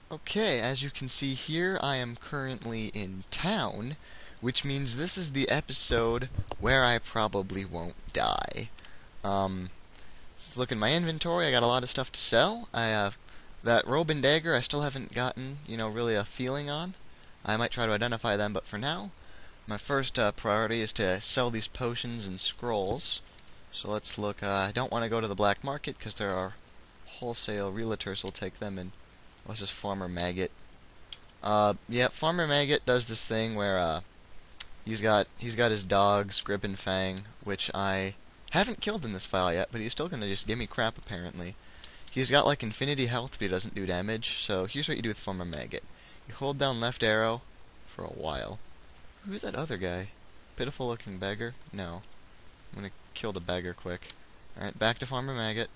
Okay, as you can see here, I am currently in town, which means this is the episode where I probably won't die. Just look in my inventory, I got a lot of stuff to sell. I have that robe and dagger I still haven't gotten, really a feeling on. I might try to identify them, but for now, my first priority is to sell these potions and scrolls. So let's look, I don't want to go to the black market because there are wholesale realtors who will take them, and what's this, Farmer Maggot? Yeah, Farmer Maggot does this thing where he's got his dogs, Grip and Fang, which I haven't killed in this file yet, but he's still gonna just give me crap apparently. He's got like infinity health, but he doesn't do damage. So here's what you do with Farmer Maggot: you hold down left arrow for a while. Who's that other guy? Pitiful looking beggar? No. I'm gonna kill the beggar quick. Alright, back to Farmer Maggot.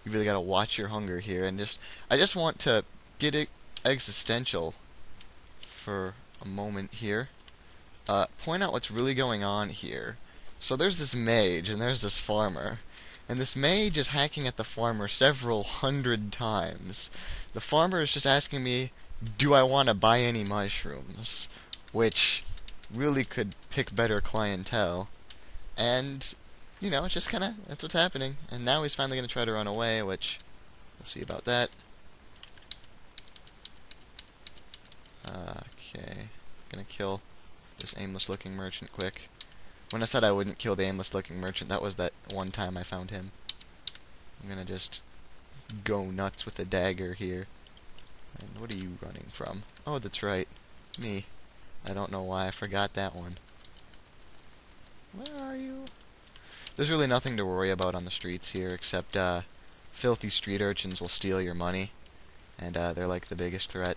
You really gotta watch your hunger here, and I just want to get it existential for a moment here. Point out what's really going on here. So there's this mage, and there's this farmer. And this mage is hacking at the farmer several hundred times. The farmer is just asking me, do I want to buy any mushrooms? Which really could pick better clientele. And, it's just kinda, that's what's happening. And now he's finally gonna try to run away, which, we'll see about that. Okay, gonna kill this aimless-looking merchant quick. When I said I wouldn't kill the aimless-looking merchant, that was that one time I found him. I'm gonna just go nuts with the dagger here. And what are you running from? Oh, that's right. Me. I don't know why I forgot that one. Where are you? There's really nothing to worry about on the streets here, except filthy street urchins will steal your money. And they're like the biggest threat.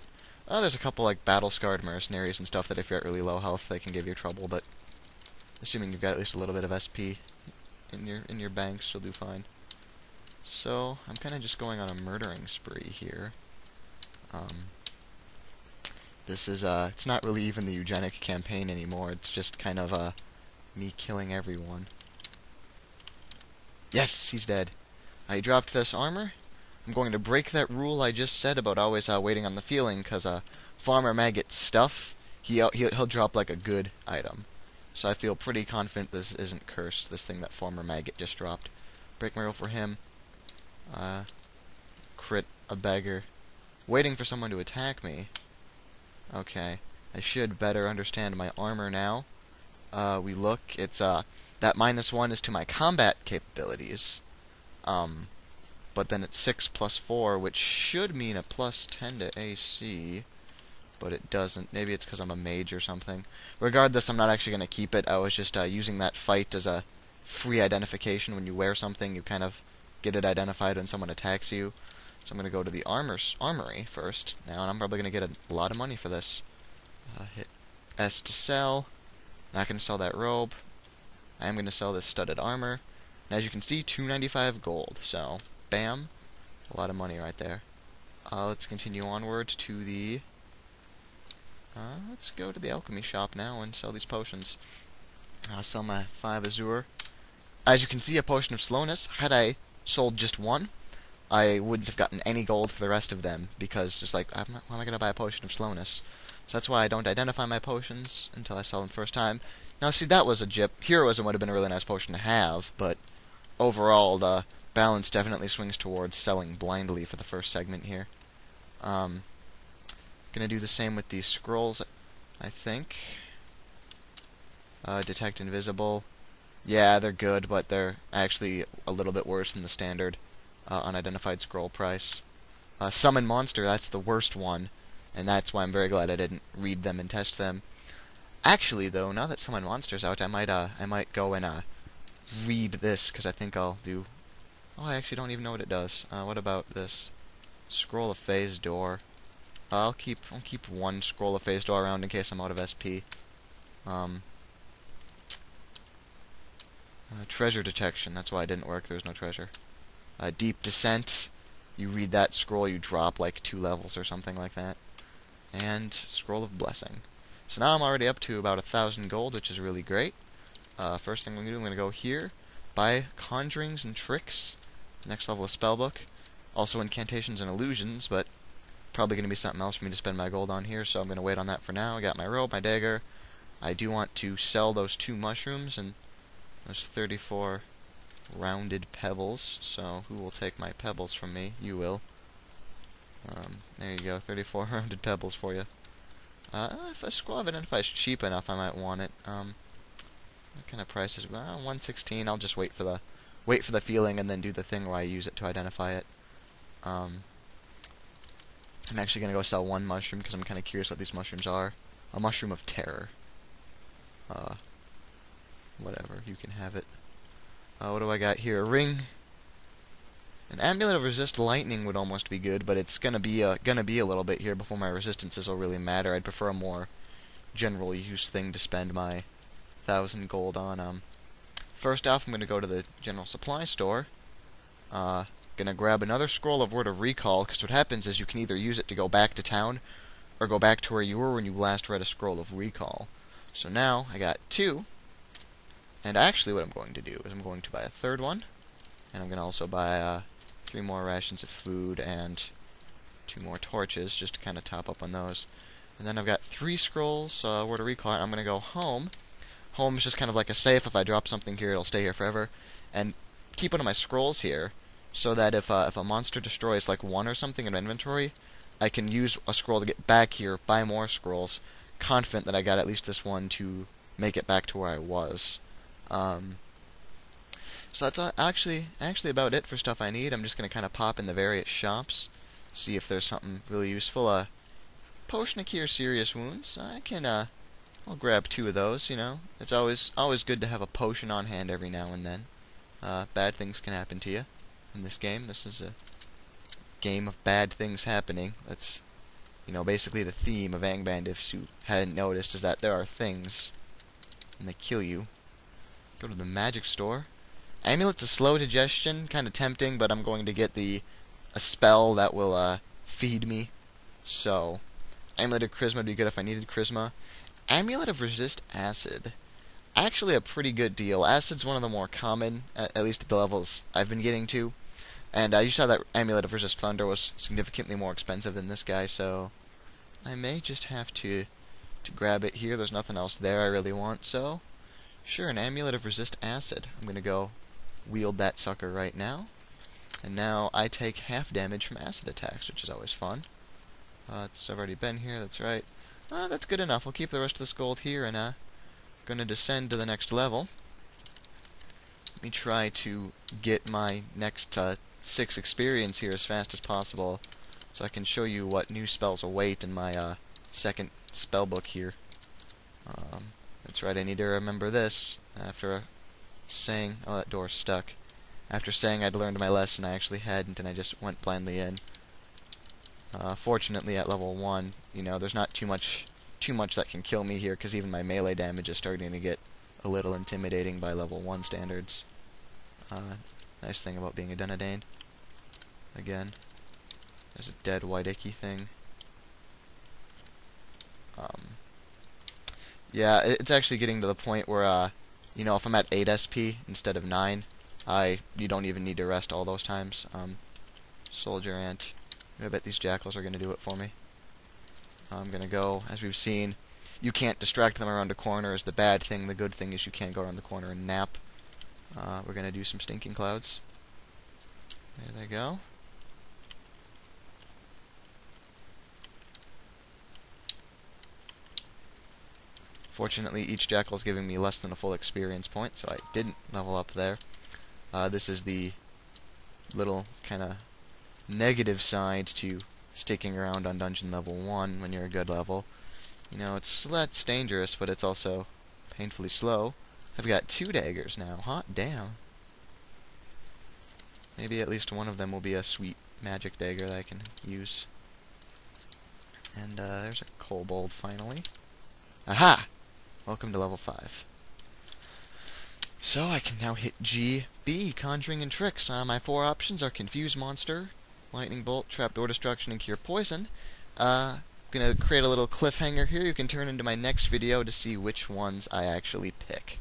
There's a couple like battle-scarred mercenaries and stuff that if you're at really low health, they can give you trouble, but assuming you've got at least a little bit of SP in your banks, you'll do fine. So I'm kind of just going on a murdering spree here. This is it's not really even the eugenic campaign anymore. It's just kind of me killing everyone. Yes, he's dead. I dropped this armor. I'm going to break that rule I just said about always waiting on the feeling, because Farmer Maggot's stuff, he'll drop like a good item. So I feel pretty confident this isn't cursed, this thing that Farmer Maggot just dropped. Break my roll for him. Crit a beggar. Waiting for someone to attack me. Okay. I should better understand my armor now. We look, it's that -1 is to my combat capabilities. But then it's 6 plus 4, which should mean a +10 to AC. But it doesn't. Maybe it's because I'm a mage or something. Regardless, I'm not actually going to keep it. I was just using that fight as a free identification. When you wear something, you kind of get it identified when someone attacks you. So I'm going to go to the armory first now, and I'm probably going to get a lot of money for this. Hit S to sell. Not going to sell that robe. I am going to sell this studded armor. And as you can see, 295 gold. So, bam. A lot of money right there. Let's continue onwards to the... let's go to the alchemy shop now and sell these potions. I'll sell my 5 azure. As you can see, a potion of slowness. Had I sold just one, I wouldn't have gotten any gold for the rest of them, because just like, why am I going to buy a potion of slowness? So that's why I don't identify my potions until I sell them first time. Now see, that was a jip. Heroism would have been a really nice potion to have, but overall the balance definitely swings towards selling blindly for the first segment here. Gonna do the same with these scrolls, I think. Detect invisible. Yeah, they're good, but they're actually a little bit worse than the standard unidentified scroll price. Summon monster, that's the worst one, and that's why I'm very glad I didn't read them and test them. Actually, though, now that summon monster's out, I might go and read this, because I think I'll do... Oh, I actually don't even know what it does. What about this? Scroll of Phase Door. I'll keep one Scroll of Phase Door around in case I'm out of SP. Treasure Detection, that's why it didn't work, there's no treasure. Deep Descent, you read that scroll, you drop like 2 levels or something like that. And Scroll of Blessing. So now I'm already up to about 1,000 gold, which is really great. First thing I'm going to do, I'm going to go here, buy Conjurings and Tricks, next level of Spellbook. Also incantations and illusions, but probably going to be something else for me to spend my gold on here, so I'm going to wait on that for now. I got my rope, my dagger. I do want to sell those 2 mushrooms and those 34 rounded pebbles, so who will take my pebbles from me? You will. There you go, 34 rounded pebbles for you. If a scroll of identify is cheap enough, I might want it. What kind of price is 116? I'll just wait for the feeling and then do the thing where I use it to identify it. I'm actually gonna go sell 1 mushroom because I'm kind of curious what these mushrooms are. A mushroom of terror. Whatever, you can have it. What do I got here? A ring. An amulet of resist lightning would almost be good, but it's gonna be a little bit here before my resistances will really matter. I'd prefer a more general use thing to spend my 1,000 gold on. First off, I'm gonna go to the general supply store. Gonna grab another scroll of Word of Recall, because what happens is you can either use it to go back to town, or go back to where you were when you last read a scroll of Recall. So now, I got 2, and actually what I'm going to do is I'm going to buy a 3rd one, and I'm gonna also buy 3 more rations of food and 2 more torches, just to kind of top up on those. And then I've got 3 scrolls, Word of Recall, and I'm gonna go home. Home is just kind of like a safe. If I drop something here, it'll stay here forever. And keep one of my scrolls here, so that if a monster destroys like 1 or something in my inventory, I can use a scroll to get back here, buy more scrolls, confident that I got at least this one to make it back to where I was. So that's actually about it for stuff I need. I'm just going to kind of pop in the various shops, see if there's something really useful. Potion to cure serious wounds. I'll grab 2 of those, you know. It's always good to have a potion on hand every now and then. Bad things can happen to you in this game. This is a game of bad things happening. That's, you know, basically the theme of Angband, if you hadn't noticed, is that there are things, and they kill you. Go to the magic store. Amulet's a slow digestion, kind of tempting, but I'm going to get a spell that will feed me. So, Amulet of Charisma would be good if I needed Charisma. Amulet of Resist Acid. Actually a pretty good deal. Acid's one of the more common, at least at the levels I've been getting to. And you saw that Amulet of Resist Thunder was significantly more expensive than this guy, so I may just have to grab it here. There's nothing else there I really want, so sure, an Amulet of Resist Acid. I'm going to go wield that sucker right now. And now I take half damage from acid attacks, which is always fun. I've already been here, that's right. That's good enough. I'll keep the rest of this gold here, and going to descend to the next level. Let me try to get my next 6 experience here as fast as possible, so I can show you what new spells await in my second spell book here. That's right, I need to remember this. After saying... oh, that door's stuck. After saying I'd learned my lesson, I actually hadn't, and I just went blindly in. Fortunately, at level 1, you know, there's not too much that can kill me here, because even my melee damage is starting to get a little intimidating by level 1 standards. Nice thing about being a Dunedain. Again, there's a dead white icky thing. Yeah, it's actually getting to the point where, you know, if I'm at 8 SP instead of 9, you don't even need to rest all those times. Soldier Ant. I bet these jackals are going to do it for me. I'm going to go, as we've seen, you can't distract them around a corner is the bad thing. The good thing is you can go around the corner and nap. We're going to do some Stinking Clouds. There they go. Fortunately, each jackal is giving me less than a full experience point, so I didn't level up there. This is the little kind of negative side to sticking around on dungeon level 1 when you're a good level. You know, that's dangerous, but it's also painfully slow. I've got 2 daggers now. Hot damn. Maybe at least one of them will be a sweet magic dagger that I can use. And there's a kobold finally. Aha! Welcome to level 5. So I can now hit G, B, Conjuring and Tricks. My 4 options are Confuse Monster, Lightning Bolt, Trapdoor Destruction, and Cure Poison. Gonna create a little cliffhanger here. You can turn into my next video to see which ones I actually pick.